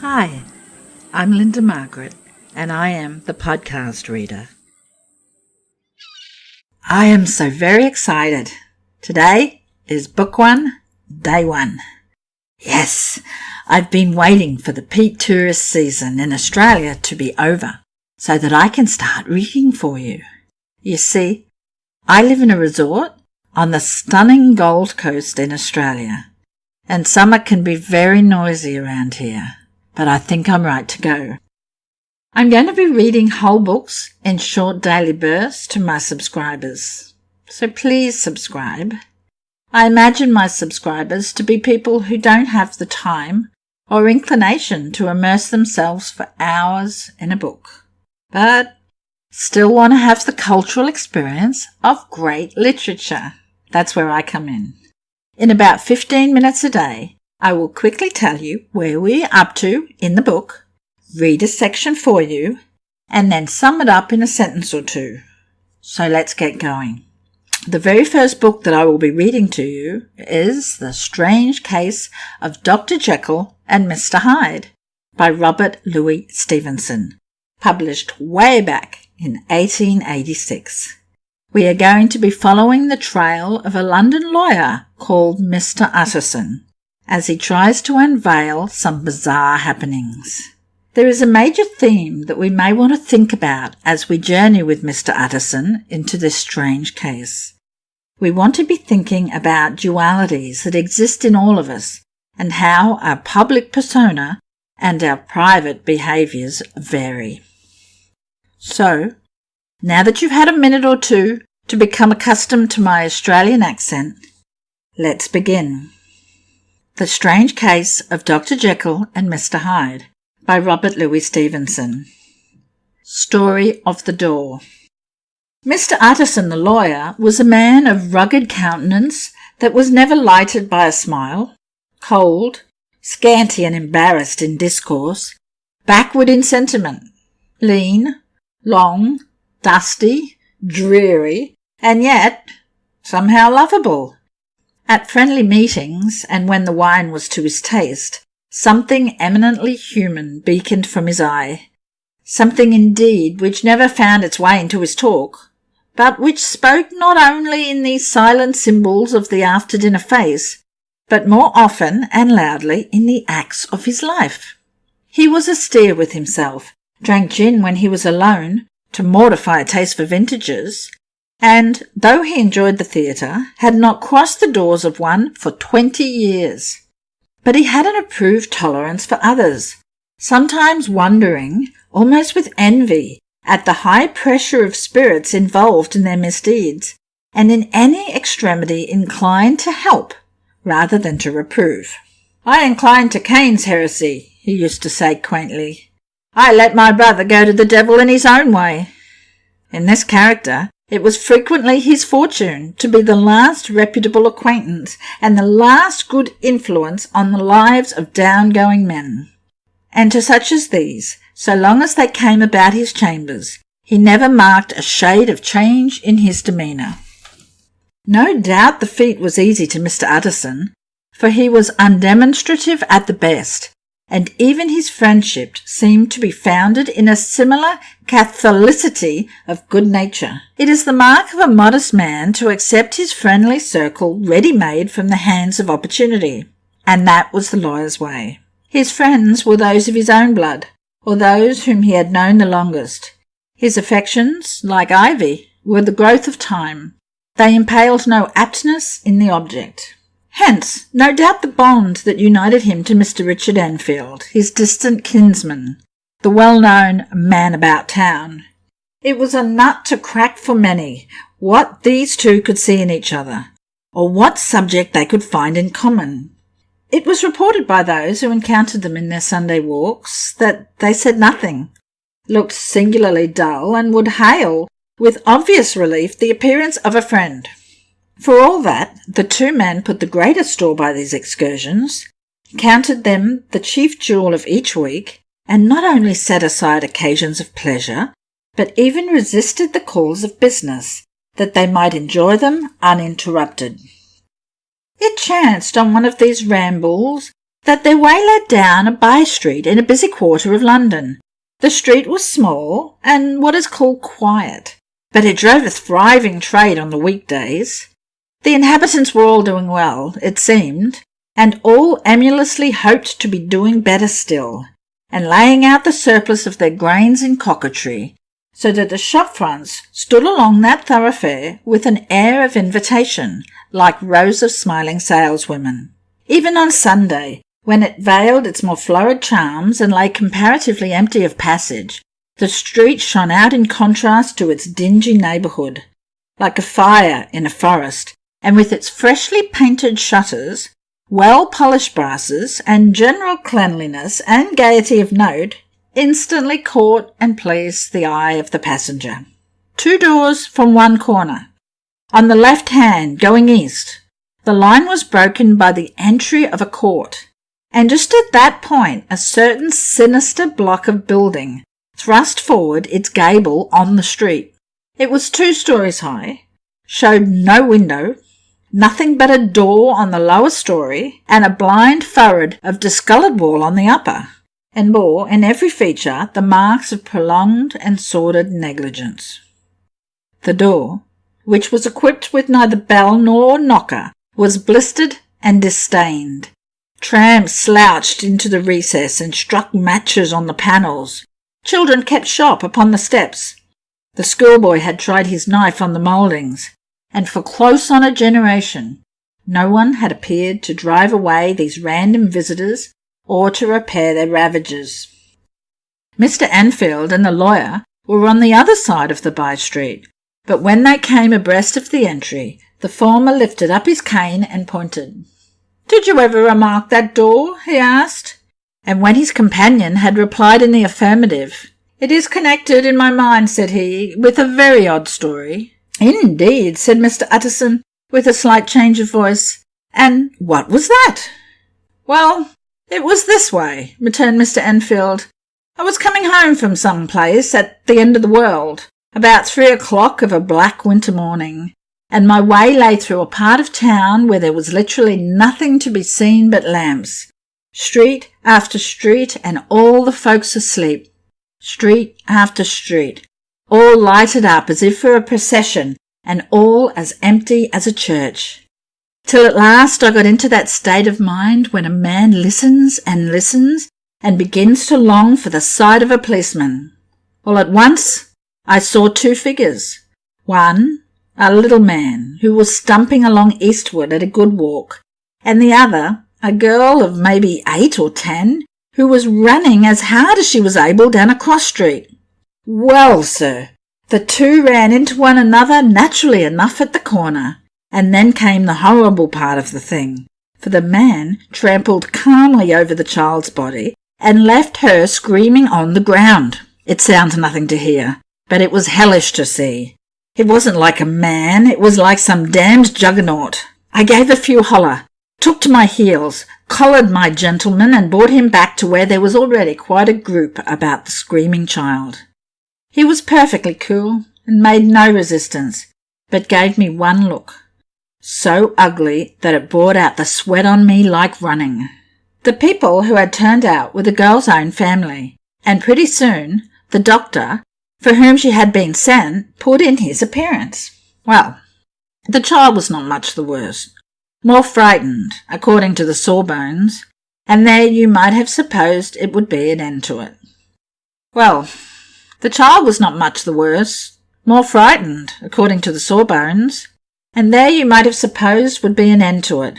Hi, I'm Linda Margaret, and I am the podcast reader. I am so very excited. Today is Book 1, Day 1. Yes, I've been waiting for the peak tourist season in Australia to be over so that I can start reading for you. You see, I live in a resort on the stunning Gold Coast in Australia, and summer can be very noisy around here, but I think I'm right to go. I'm going to be reading whole books in short daily bursts to my subscribers, so please subscribe. I imagine my subscribers to be people who don't have the time or inclination to immerse themselves for hours in a book, but still want to have the cultural experience of great literature. That's where I come in. In about 15 minutes a day, I will quickly tell you where we're up to in the book, read a section for you, and then sum it up in a sentence or two. So let's get going. The very first book that I will be reading to you is The Strange Case of Dr. Jekyll and Mr. Hyde by Robert Louis Stevenson, published way back in 1886. We are going to be following the trail of a London lawyer called Mr. Utterson as he tries to unveil some bizarre happenings. There is a major theme that we may want to think about as we journey with Mr. Utterson into this strange case. We want to be thinking about dualities that exist in all of us and how our public persona and our private behaviours vary. So, now that you've had a minute or two to become accustomed to my Australian accent, let's begin. The Strange Case of Dr. Jekyll and Mr. Hyde by Robert Louis Stevenson. Story of the Door. Mr. Utterson the lawyer was a man of rugged countenance that was never lighted by a smile, cold, scanty and embarrassed in discourse, backward in sentiment, lean, long, dusty, dreary, and yet somehow lovable. At friendly meetings, and when the wine was to his taste, something eminently human beaconed from his eye, something indeed which never found its way into his talk, but which spoke not only in these silent symbols of the after-dinner face, but more often and loudly in the acts of his life. He was austere with himself, drank gin when he was alone, to mortify a taste for vintages, and, though he enjoyed the theatre, had not crossed the doors of one for 20 years. But he had an approved tolerance for others, sometimes wondering, almost with envy, at the high pressure of spirits involved in their misdeeds, and in any extremity inclined to help rather than to reprove. "I incline to Cain's heresy," he used to say quaintly. "I let my brother go to the devil in his own way." In this character, it was frequently his fortune to be the last reputable acquaintance and the last good influence on the lives of down-going men. And to such as these, so long as they came about his chambers, he never marked a shade of change in his demeanour. No doubt the feat was easy to Mr. Utterson, for he was undemonstrative at the best, and even his friendship seemed to be founded in a similar catholicity of good nature. It is the mark of a modest man to accept his friendly circle ready-made from the hands of opportunity, and that was the lawyer's way. His friends were those of his own blood, or those whom he had known the longest. His affections, like ivy, were the growth of time. They impaled no aptness in the object. Hence, no doubt the bond that united him to Mr. Richard Enfield, his distant kinsman, the well-known man about town. It was a nut to crack for many what these two could see in each other, or what subject they could find in common. It was reported by those who encountered them in their Sunday walks that they said nothing, looked singularly dull, and would hail with obvious relief the appearance of a friend. For all that, the two men put the greatest store by these excursions, counted them the chief jewel of each week, and not only set aside occasions of pleasure, but even resisted the calls of business, that they might enjoy them uninterrupted. It chanced on one of these rambles that their way led down a by-street in a busy quarter of London. The street was small and what is called quiet, but it drove a thriving trade on the weekdays. The inhabitants were all doing well, it seemed, and all emulously hoped to be doing better still, and laying out the surplus of their grains in coquetry, so that the shop fronts stood along that thoroughfare with an air of invitation, like rows of smiling saleswomen. Even on Sunday, when it veiled its more florid charms and lay comparatively empty of passage, the street shone out in contrast to its dingy neighbourhood, like a fire in a forest, and with its freshly painted shutters, well-polished brasses, and general cleanliness and gaiety of note, instantly caught and pleased the eye of the passenger. 2 doors from one corner. On the left hand, going east, the line was broken by the entry of a court, and just at that point a certain sinister block of building thrust forward its gable on the street. It was 2 stories high, showed no window, nothing but a door on the lower story, and a blind furrowed of discoloured wall on the upper, and bore in every feature the marks of prolonged and sordid negligence. The door, which was equipped with neither bell nor knocker, was blistered and disdained. Tramps slouched into the recess and struck matches on the panels. Children kept shop upon the steps. The schoolboy had tried his knife on the mouldings, and for close on a generation no one had appeared to drive away these random visitors or to repair their ravages. Mr. Enfield and the lawyer were on the other side of the by-street, but when they came abreast of the entry, the former lifted up his cane and pointed. "Did you ever remark that door?" he asked, and when his companion had replied in the affirmative, "It is connected in my mind," said he, "with a very odd story." "Indeed," said Mr. Utterson, with a slight change of voice. "And what was that?" "Well, it was this way," returned Mr. Enfield. "I was coming home from some place at the end of the world, about 3 o'clock of a black winter morning, and my way lay through a part of town where there was literally nothing to be seen but lamps, street after street, and all the folks asleep, street after street, all lighted up as if for a procession, and all as empty as a church, till at last I got into that state of mind when a man listens and begins to long for the sight of a policeman. All at once I saw 2 figures, one a little man who was stumping along eastward at a good walk, and the other a girl of maybe 8 or 10 who was running as hard as she was able down a cross street. Well, sir, the 2 ran into one another naturally enough at the corner, and then came the horrible part of the thing, for the man trampled calmly over the child's body and left her screaming on the ground. It sounds nothing to hear, but it was hellish to see. It wasn't like a man, it was like some damned juggernaut. I gave a few holler, took to my heels, collared my gentleman, and brought him back to where there was already quite a group about the screaming child. He was perfectly cool and made no resistance, but gave me one look, so ugly that it brought out the sweat on me like running. The people who had turned out were the girl's own family, and pretty soon the doctor, for whom she had been sent, put in his appearance. Well, the child was not much the worse, more frightened, according to the sawbones, and there you might have supposed it would be an end to it. Well, the child was not much the worse, more frightened, according to the sawbones, and there you might have supposed would be an end to it.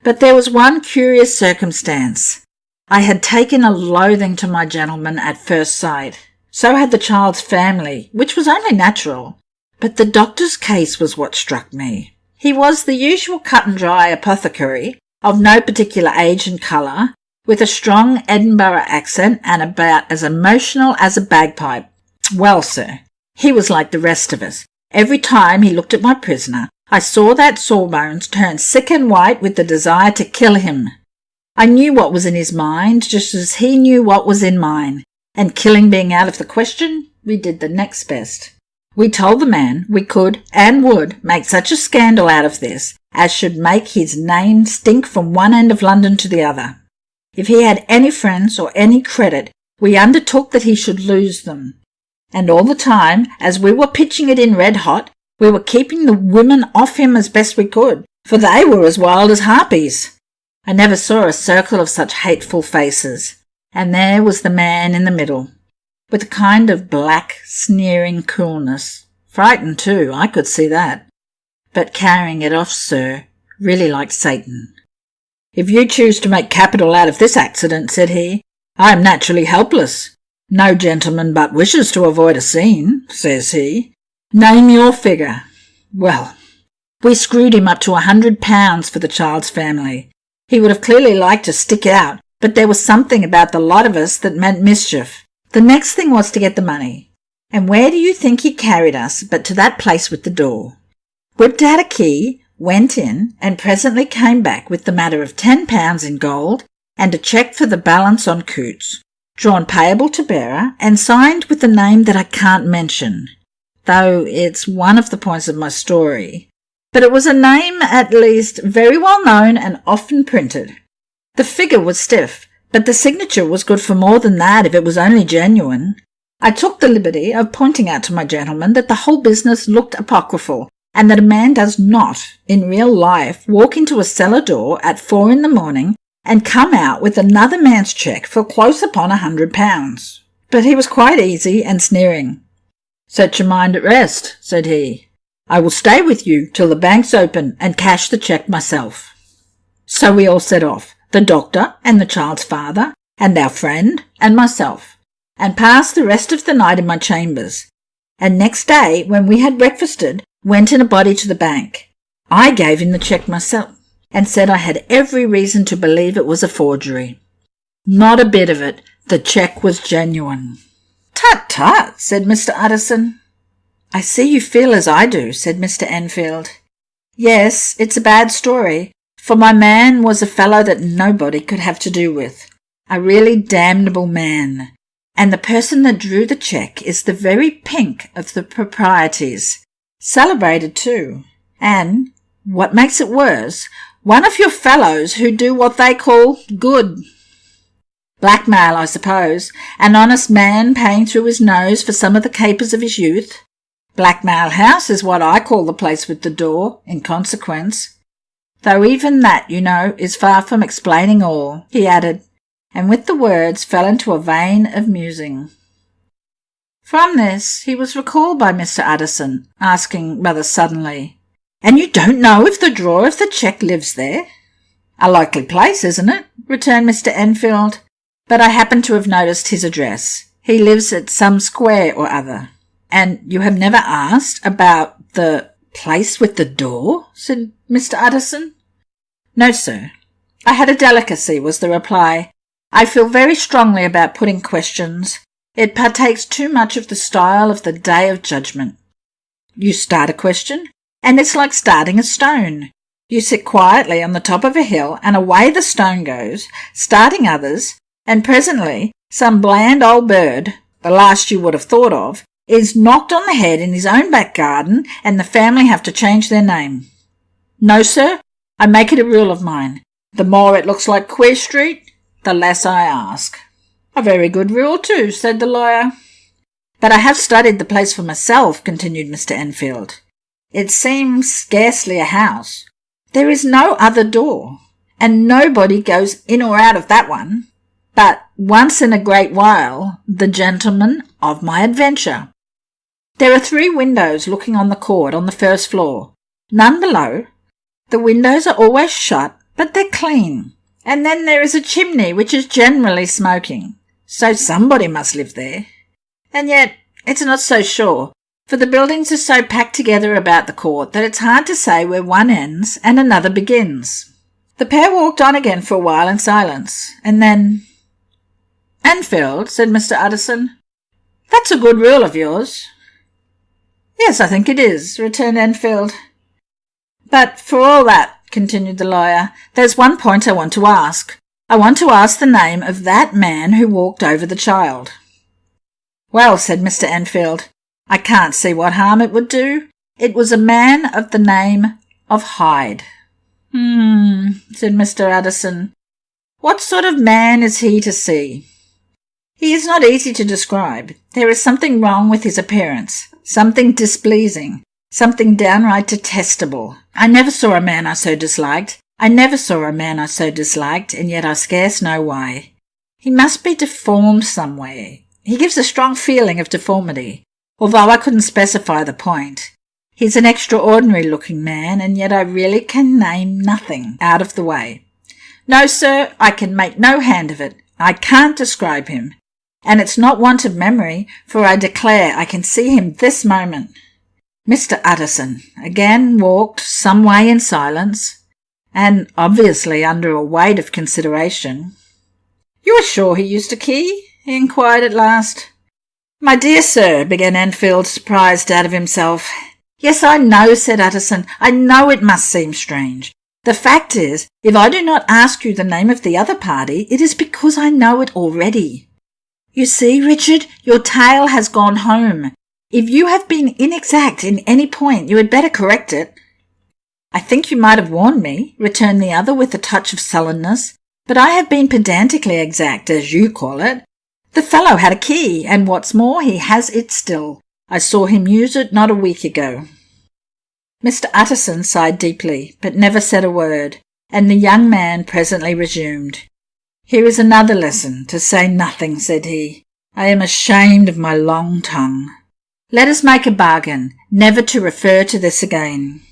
But there was one curious circumstance. I had taken a loathing to my gentleman at first sight. So had the child's family, which was only natural. But the doctor's case was what struck me. He was the usual cut-and-dry apothecary, of no particular age and colour, with a strong Edinburgh accent and about as emotional as a bagpipe. Well, sir, he was like the rest of us. Every time he looked at my prisoner, I saw that Sawbones turn sick and white with the desire to kill him. I knew what was in his mind, just as he knew what was in mine, and killing being out of the question, we did the next best. We told the man we could and would make such a scandal out of this as should make his name stink from one end of London to the other. If he had any friends or any credit, we undertook that he should lose them. And all the time, as we were pitching it in red hot, we were keeping the women off him as best we could, for they were as wild as harpies. I never saw a circle of such hateful faces. And there was the man in the middle, with a kind of black, sneering coolness. Frightened too, I could see that. But carrying it off, sir, really like Satan. If you choose to make capital out of this accident, said he, I am naturally helpless. No gentleman but wishes to avoid a scene, says he. Name your figure. Well, we screwed him up to £100 for the child's family. He would have clearly liked to stick out, but there was something about the lot of us that meant mischief. The next thing was to get the money. And where do you think he carried us but to that place with the door? Whipped out a key, went in, and presently came back with the matter of £10 in gold and a cheque for the balance on Coots, drawn payable to bearer and signed with the name that I can't mention, though it's one of the points of my story. But it was a name at least very well known and often printed. The figure was stiff, but the signature was good for more than that if it was only genuine. I took the liberty of pointing out to my gentleman that the whole business looked apocryphal, and that a man does not, in real life, walk into a cellar door at 4 a.m. and come out with another man's cheque for close upon £100. But he was quite easy and sneering. Set your mind at rest, said he. I will stay with you till the bank's open and cash the cheque myself. So we all set off, the doctor and the child's father, and our friend and myself, and passed the rest of the night in my chambers, and next day, when we had breakfasted, went in a body to the bank. I gave him the cheque myself, and said I had every reason to believe it was a forgery. Not a bit of it. The cheque was genuine. Tut, tut, said Mr. Utterson. I see you feel as I do, said Mr. Enfield. Yes, it's a bad story, for my man was a fellow that nobody could have to do with, a really damnable man, and the person that drew the cheque is the very pink of the proprieties, celebrated too, and, what makes it worse, one of your fellows who do what they call good. Blackmail, I suppose, an honest man paying through his nose for some of the capers of his youth. Blackmail House is what I call the place with the door, in consequence. Though even that, you know, is far from explaining all, he added, and with the words fell into a vein of musing. From this he was recalled by Mr. Utterson, asking rather suddenly, And you don't know if the drawer of the cheque lives there? A likely place, isn't it? Returned Mr. Enfield. But I happen to have noticed his address. He lives at some square or other. And you have never asked about the place with the door? Said Mr. Utterson. No, sir. I had a delicacy, was the reply. I feel very strongly about putting questions. It partakes too much of the style of the Day of Judgment. You start a question, and it's like starting a stone. You sit quietly on the top of a hill, and away the stone goes, starting others, and presently some bland old bird, the last you would have thought of, is knocked on the head in his own back garden, and the family have to change their name. No, sir, I make it a rule of mine. The more it looks like Queer Street, the less I ask. A very good rule, too, said the lawyer. But I have studied the place for myself, continued Mr. Enfield. It seems scarcely a house. There is no other door, and nobody goes in or out of that one. But once in a great while, the gentleman of my adventure. There are 3 windows looking on the court on the first floor, none below. The windows are always shut, but they're clean. And then there is a chimney which is generally smoking. So somebody must live there. And yet it's not so sure, for the buildings are so packed together about the court that it's hard to say where one ends and another begins. The pair walked on again for a while in silence, and then, Enfield, said Mr. Utterson, that's a good rule of yours. Yes, I think it is, returned Enfield. But for all that, continued the lawyer, there's one point I want to ask. I want to ask the name of that man who walked over the child. Well, said Mr. Enfield, I can't see what harm it would do. It was a man of the name of Hyde. Said Mr. Utterson. What sort of man is he to see? He is not easy to describe. There is something wrong with his appearance, something displeasing, something downright detestable. I never saw a man I so disliked, and yet I scarce know why. He must be deformed some way. He gives a strong feeling of deformity, although I couldn't specify the point. He's an extraordinary-looking man, and yet I really can name nothing out of the way. No, sir, I can make no hand of it. I can't describe him. And it's not want of memory, for I declare I can see him this moment. Mr. Utterson again walked some way in silence, and obviously under a weight of consideration. "You are sure he used a key?" he inquired at last. "My dear sir," began Enfield, surprised out of himself. "Yes, I know," said Utterson. "I know it must seem strange. The fact is, if I do not ask you the name of the other party, it is because I know it already. You see, Richard, your tale has gone home. If you have been inexact in any point, you had better correct it." "I think you might have warned me," returned the other with a touch of sullenness, "but I have been pedantically exact, as you call it. The fellow had a key, and what's more, he has it still. I saw him use it not a week ago." Mr. Utterson sighed deeply, but never said a word, and the young man presently resumed. "Here is another lesson, to say nothing," said he. "I am ashamed of my long tongue. Let us make a bargain, never to refer to this again."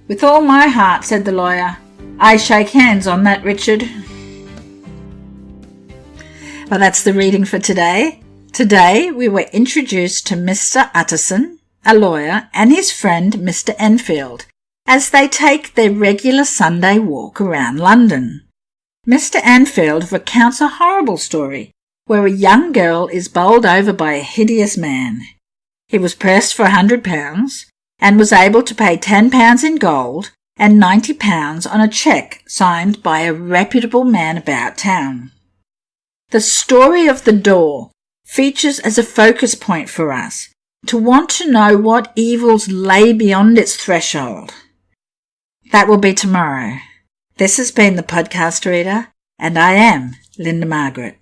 "With all my heart," said the lawyer. "I shake hands on that, Richard." Well, that's the reading for today. Today we were introduced to Mr. Utterson, a lawyer, and his friend Mr. Enfield, as they take their regular Sunday walk around London. Mr. Enfield recounts a horrible story where a young girl is bowled over by a hideous man. He was pressed for £100 and was able to pay £10 in gold and £90 on a cheque signed by a reputable man about town. The story of the door features as a focus point for us, to want to know what evils lay beyond its threshold. That will be tomorrow. This has been the Podcast Reader, and I am Linda Margaret.